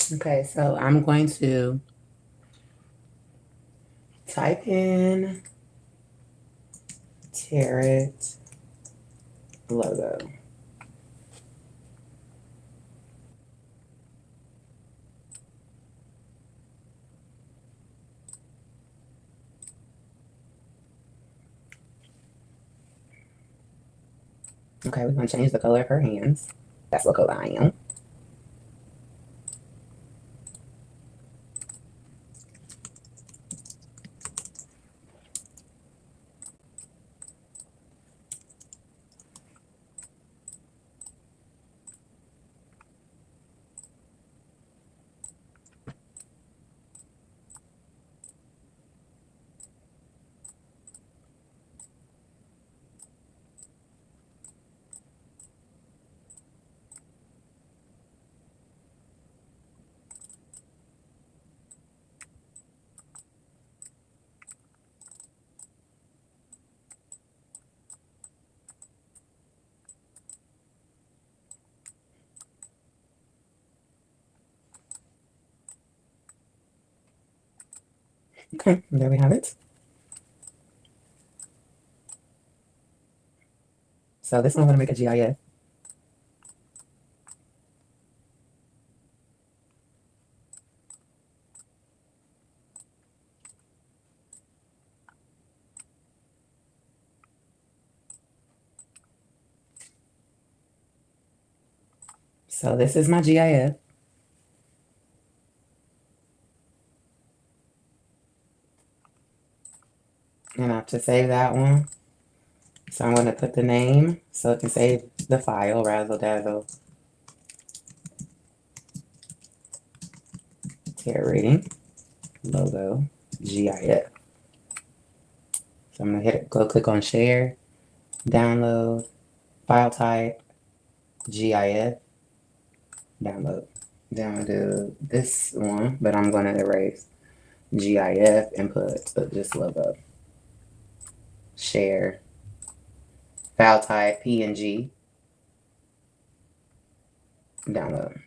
Okay, so I'm going to type in Tarot logo. Okay, we're going to change the color of her hands. That's what color I am. Okay, there we have it. So this one I'm going to make a GIF. So this is my GIF. And I have to save that one. So I'm going to put the name so it can save the file, Razzle Dazzle Tarot Reading Logo GIF. So I'm going to go click on Share, Download, File Type, GIF, Download. Then I'm going to do this one, but I'm going to erase GIF and put this logo. Share, File Type, PNG, Download.